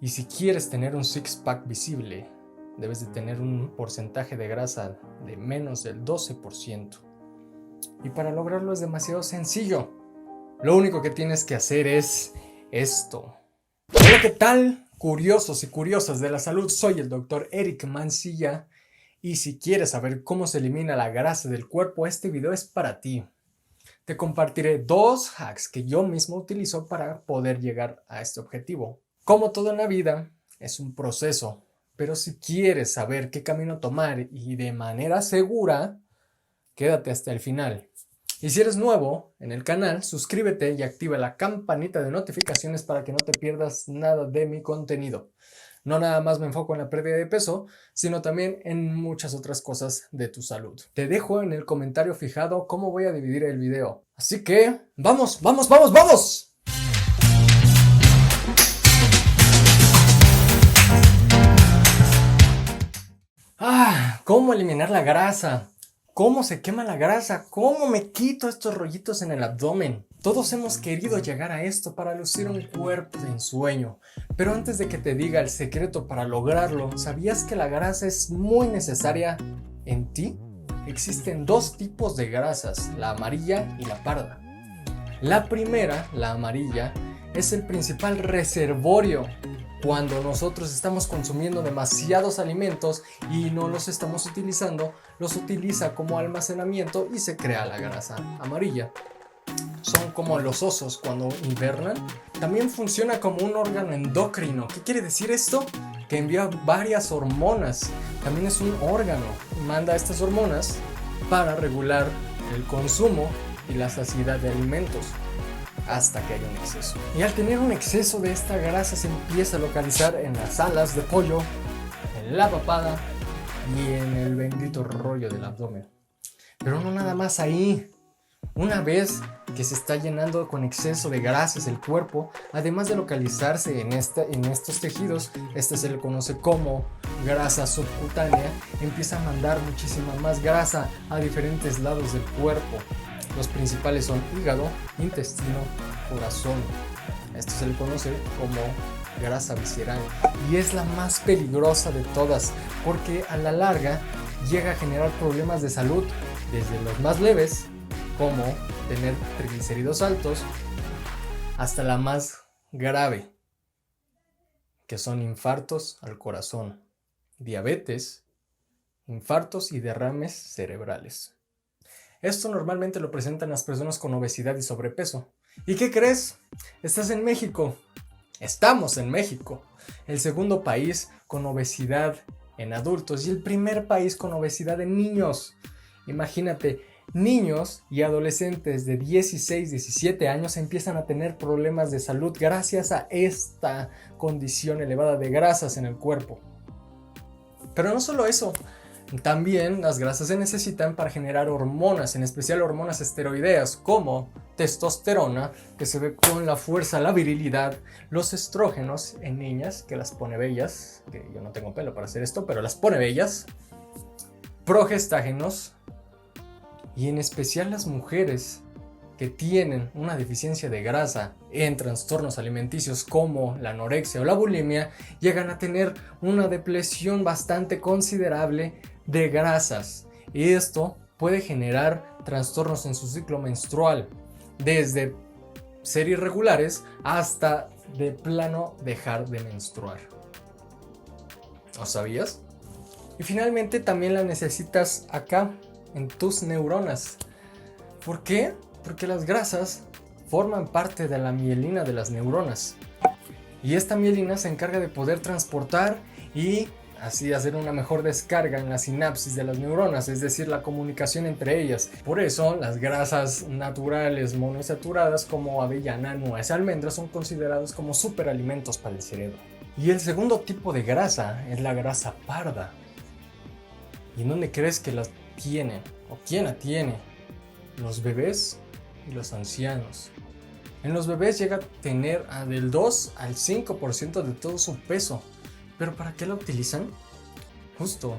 Y si quieres tener un six-pack visible, debes de tener un porcentaje de grasa de menos del 12%. Y para lograrlo es demasiado sencillo. Lo único que tienes que hacer es esto. Hola, ¿qué tal? Curiosos y curiosas de la salud, soy el Dr. Eric Mancilla. Y si quieres saber cómo se elimina la grasa del cuerpo, este video es para ti. Te compartiré 2 hacks que yo mismo utilizo para poder llegar a este objetivo. Como todo en la vida, es un proceso, pero si quieres saber qué camino tomar y de manera segura, quédate hasta el final. Y si eres nuevo en el canal, suscríbete y activa la campanita de notificaciones para que no te pierdas nada de mi contenido. No nada más me enfoco en la pérdida de peso, sino también en muchas otras cosas de tu salud. Te dejo en el comentario fijado cómo voy a dividir el video. Así que, ¡vamos, vamos, vamos, vamos! ¿Cómo eliminar la grasa? ¿Cómo se quema la grasa? ¿Cómo me quito estos rollitos en el abdomen? Todos hemos querido llegar a esto para lucir un cuerpo de ensueño. Pero antes de que te diga el secreto para lograrlo, ¿sabías que la grasa es muy necesaria en ti? Existen 2 tipos de grasas, la amarilla y la parda. La primera, la amarilla, es el principal reservorio. Cuando nosotros estamos consumiendo demasiados alimentos y no los estamos utilizando, los utiliza como almacenamiento y se crea la grasa amarilla. Son como los osos cuando invernan. También funciona como un órgano endocrino. ¿Qué quiere decir esto? Que envía varias hormonas. También es un órgano. Manda estas hormonas para regular el consumo y la saciedad de alimentos, hasta que haya un exceso. Y al tener un exceso de esta grasa se empieza a localizar en las alas de pollo, en la papada y en el bendito rollo del abdomen. Pero no nada más ahí. Una vez que se está llenando con exceso de grasas el cuerpo, además de localizarse en estos tejidos, este se le conoce como grasa subcutánea, empieza a mandar muchísima más grasa a diferentes lados del cuerpo. Los principales son hígado, intestino, corazón. Esto se le conoce como grasa visceral y es la más peligrosa de todas porque a la larga llega a generar problemas de salud, desde los más leves, como tener triglicéridos altos, hasta la más grave, que son infartos al corazón, diabetes, infartos y derrames cerebrales. Esto normalmente lo presentan las personas con obesidad y sobrepeso. ¿Y qué crees? Estás en México. Estamos en México, el segundo país con obesidad en adultos y el primer país con obesidad en niños. Imagínate, niños y adolescentes de 16, 17 años empiezan a tener problemas de salud gracias a esta condición elevada de grasas en el cuerpo. Pero no solo eso. También las grasas se necesitan para generar hormonas, en especial hormonas esteroideas como testosterona, que se ve con la fuerza, la virilidad, los estrógenos en niñas, que las pone bellas, que yo no tengo pelo para hacer esto, pero las pone bellas, progestágenos y en especial las mujeres que tienen una deficiencia de grasa en trastornos alimenticios como la anorexia o la bulimia, llegan a tener una depleción bastante considerable de grasas y esto puede generar trastornos en su ciclo menstrual, desde ser irregulares hasta de plano dejar de menstruar. ¿Lo sabías? Y finalmente también la necesitas acá en tus neuronas. ¿Por qué? Porque las grasas forman parte de la mielina de las neuronas y esta mielina se encarga de poder transportar y así hacer una mejor descarga en la sinapsis de las neuronas, es decir, la comunicación entre ellas. Por eso las grasas naturales monoinsaturadas como avellana, nuez y almendras son considerados como superalimentos para el cerebro. Y el segundo tipo de grasa es la grasa parda. ¿Y en dónde crees que la tienen? ¿O quién la tiene? Los bebés y los ancianos. En los bebés llega a tener del 2 al 5% de todo su peso. ¿Pero para qué la utilizan? Justo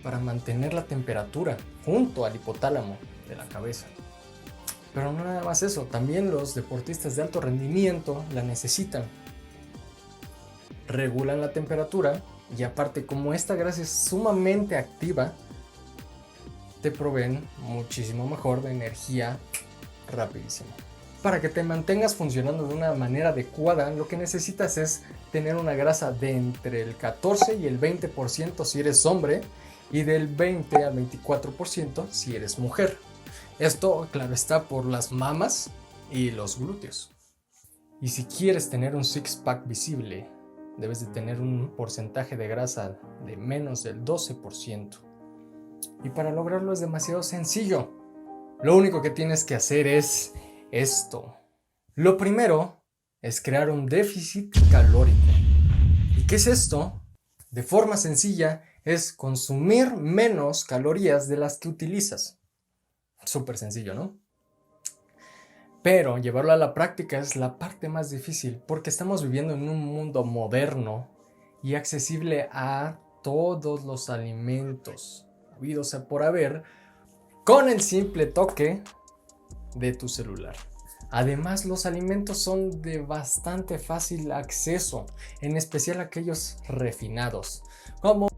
para mantener la temperatura junto al hipotálamo de la cabeza. Pero no nada más eso, también los deportistas de alto rendimiento la necesitan. regulan la temperatura y aparte como esta grasa es sumamente activa, te proveen muchísimo mejor de energía rapidísimo. Para que te mantengas funcionando de una manera adecuada, lo que necesitas es tener una grasa de entre el 14 y el 20% si eres hombre y del 20 al 24% si eres mujer. Esto, claro está, por las mamas y los glúteos. Y si quieres tener un six-pack visible, debes de tener un porcentaje de grasa de menos del 12%. Y para lograrlo es demasiado sencillo. Lo único que tienes que hacer es esto. Lo primero es crear un déficit calórico. ¿Y qué es esto? De forma sencilla es consumir menos calorías de las que utilizas. Súper sencillo, ¿no? Pero llevarlo a la práctica es la parte más difícil porque estamos viviendo en un mundo moderno y accesible a todos los alimentos habidos por haber con el simple toque de tu celular. Además, los alimentos son de bastante fácil acceso, en especial aquellos refinados, como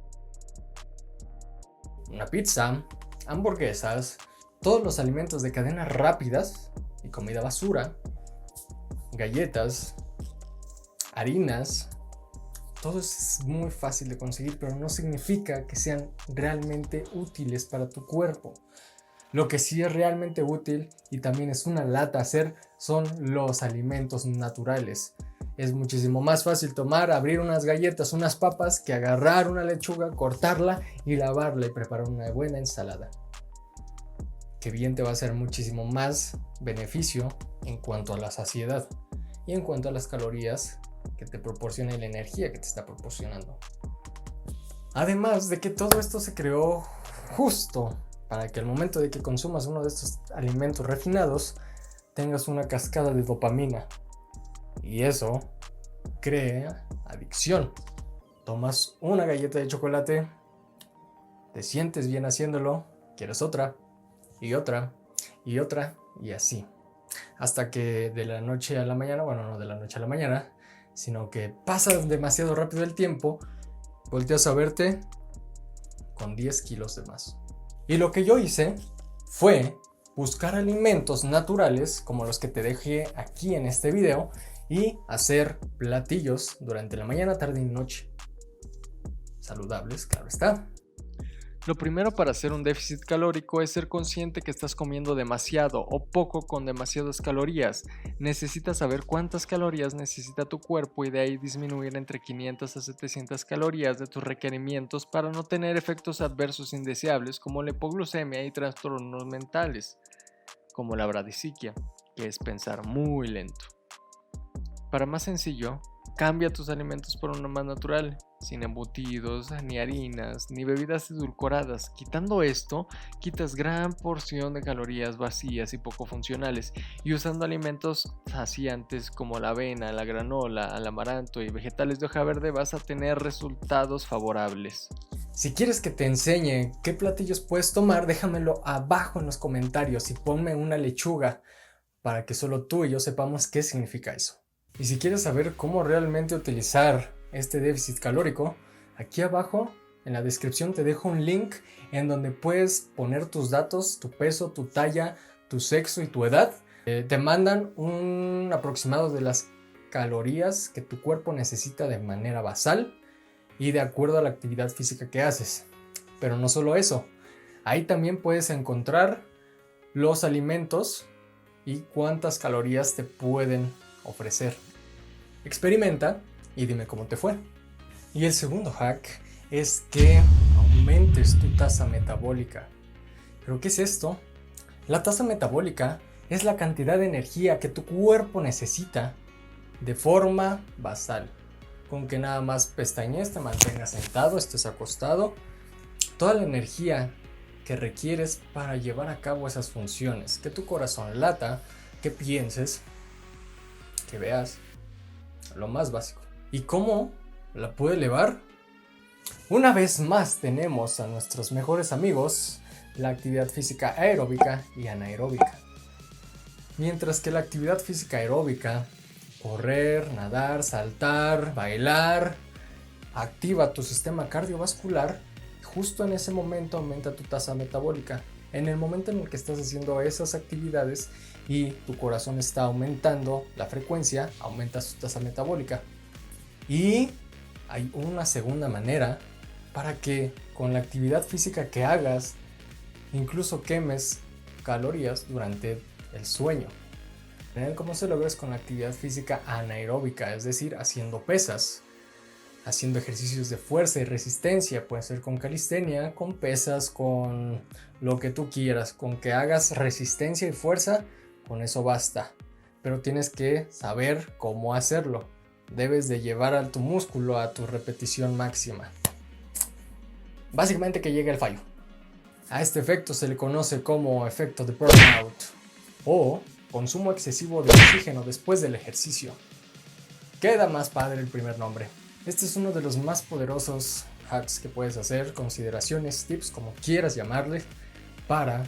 una pizza, hamburguesas, todos los alimentos de cadenas rápidas y comida basura, galletas, harinas. Todo es muy fácil de conseguir, pero no significa que sean realmente útiles para tu cuerpo. Lo que sí es realmente útil y también es una lata hacer son los alimentos naturales. Es muchísimo más fácil abrir unas galletas, unas papas, que agarrar una lechuga, cortarla y lavarla y preparar una buena ensalada. Que bien te va a hacer muchísimo más beneficio en cuanto a la saciedad y en cuanto a las calorías que te proporciona y la energía que te está proporcionando. Además de que todo esto se creó justo para que al momento de que consumas uno de estos alimentos refinados tengas una cascada de dopamina y eso crea adicción. Tomas una galleta de chocolate, te sientes bien haciéndolo, quieres otra y otra y otra y así hasta que de la noche a la mañana, bueno, no de la noche a la mañana, sino que pasas demasiado rápido el tiempo, volteas a verte con 10 kilos de más. Y lo que yo hice fue buscar alimentos naturales como los que te dejé aquí en este video y hacer platillos durante la mañana, tarde y noche. Saludables, claro está. Lo primero para hacer un déficit calórico es ser consciente que estás comiendo demasiado o poco con demasiadas calorías. Necesitas saber cuántas calorías necesita tu cuerpo y de ahí disminuir entre 500 a 700 calorías de tus requerimientos para no tener efectos adversos indeseables como la hipoglucemia y trastornos mentales, como la bradisiquia, que es pensar muy lento. Para más sencillo, cambia tus alimentos por uno más natural, sin embutidos, ni harinas, ni bebidas edulcoradas. Quitando esto, quitas gran porción de calorías vacías y poco funcionales, y usando alimentos saciantes como la avena, la granola, el amaranto y vegetales de hoja verde vas a tener resultados favorables. Si quieres que te enseñe qué platillos puedes tomar, déjamelo abajo en los comentarios y ponme una lechuga para que solo tú y yo sepamos qué significa eso. Y si quieres saber cómo realmente utilizar este déficit calórico, aquí abajo en la descripción te dejo un link en donde puedes poner tus datos, tu peso, tu talla, tu sexo y tu edad. Te mandan un aproximado de las calorías que tu cuerpo necesita de manera basal y de acuerdo a la actividad física que haces. Pero no solo eso, ahí también puedes encontrar los alimentos y cuántas calorías te pueden ofrecer. Experimenta y dime cómo te fue. Y el segundo hack es que aumentes tu tasa metabólica. ¿Pero qué es esto? La tasa metabólica es la cantidad de energía que tu cuerpo necesita de forma basal. Con que nada más pestañees, te mantengas sentado, estés acostado, toda la energía que requieres para llevar a cabo esas funciones, que tu corazón lata, que pienses, que veas, lo más básico. ¿Y cómo la puedo elevar? Una vez más tenemos a nuestros mejores amigos, la actividad física aeróbica y anaeróbica. Mientras que la actividad física aeróbica correr, nadar, saltar, bailar, activa tu sistema cardiovascular. Justo en ese momento aumenta tu tasa metabólica. En el momento en el que estás haciendo esas actividades y tu corazón está aumentando la frecuencia, aumenta su tasa metabólica. Y hay una segunda manera para que con la actividad física que hagas, incluso quemes calorías durante el sueño. ¿Cómo se logra? Es con la actividad física anaeróbica, es decir, haciendo pesas, haciendo ejercicios de fuerza y resistencia. Puede ser con calistenia, con pesas, con lo que tú quieras. Con que hagas resistencia y fuerza, con eso basta. Pero tienes que saber cómo hacerlo. Debes de llevar a tu músculo a tu repetición máxima. Básicamente que llegue el fallo. A este efecto se le conoce como efecto de burnout o consumo excesivo de oxígeno después del ejercicio. Queda más padre el primer nombre. Este es uno de los más poderosos hacks que puedes hacer, consideraciones, tips, como quieras llamarle, para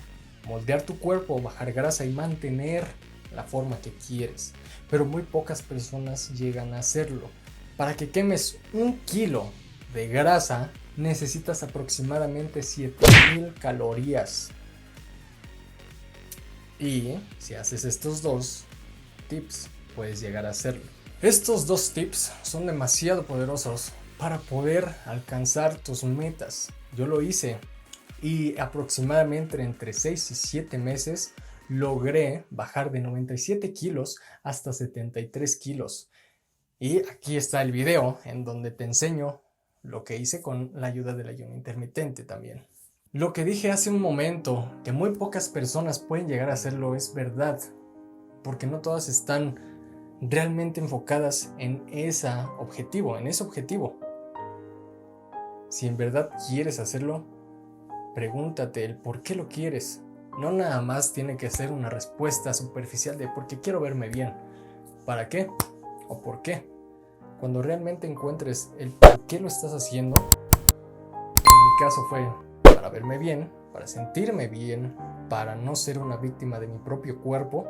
moldear tu cuerpo, bajar grasa y mantener la forma que quieres. Pero muy pocas personas llegan a hacerlo. Para que quemes 1 kilo de grasa necesitas aproximadamente 7000 calorías. Y si haces estos 2 tips, puedes llegar a hacerlo. Estos 2 tips son demasiado poderosos para poder alcanzar tus metas. Yo lo hice y aproximadamente entre 6 y 7 meses logré bajar de 97 kilos hasta 73 kilos. Y aquí está el video en donde te enseño lo que hice con la ayuda del ayuno intermitente también. Lo que dije hace un momento, que muy pocas personas pueden llegar a hacerlo, es verdad, porque no todas están realmente enfocadas en ese objetivo. Si en verdad quieres hacerlo, pregúntate el por qué lo quieres. No nada más tiene que ser una respuesta superficial de porque quiero verme bien. ¿Para qué? ¿O por qué? Cuando realmente encuentres el por qué lo estás haciendo, en mi caso fue para verme bien, para sentirme bien, para no ser una víctima de mi propio cuerpo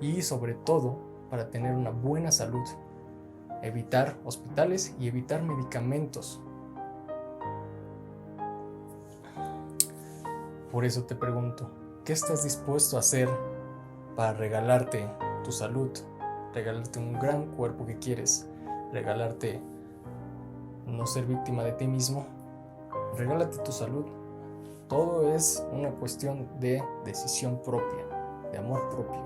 y sobre todo para tener una buena salud, evitar hospitales y evitar medicamentos. Por eso te pregunto, ¿qué estás dispuesto a hacer para regalarte tu salud, regalarte un gran cuerpo que quieres, regalarte no ser víctima de ti mismo? Regálate tu salud. Todo es una cuestión de decisión propia, de amor propio.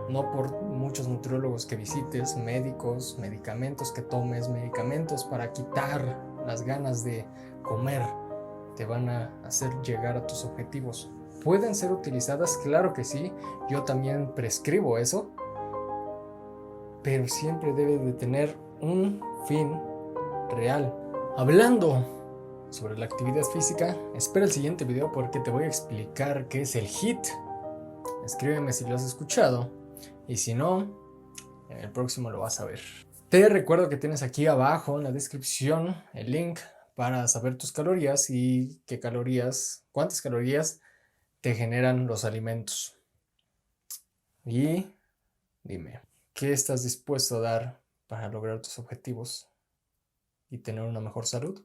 No por muchos nutriólogos que visites, médicos, medicamentos que tomes, medicamentos para quitar las ganas de comer, te van a hacer llegar a tus objetivos. ¿Pueden ser utilizadas? Claro que sí. Yo también prescribo eso. Pero siempre debe de tener un fin real. Hablando sobre la actividad física, espera el siguiente video porque te voy a explicar qué es el HIIT. Escríbeme si lo has escuchado y si no, en el próximo lo vas a ver. Te recuerdo que tienes aquí abajo en la descripción el link para saber tus calorías y cuántas calorías te generan los alimentos. Y dime, ¿qué estás dispuesto a dar para lograr tus objetivos y tener una mejor salud?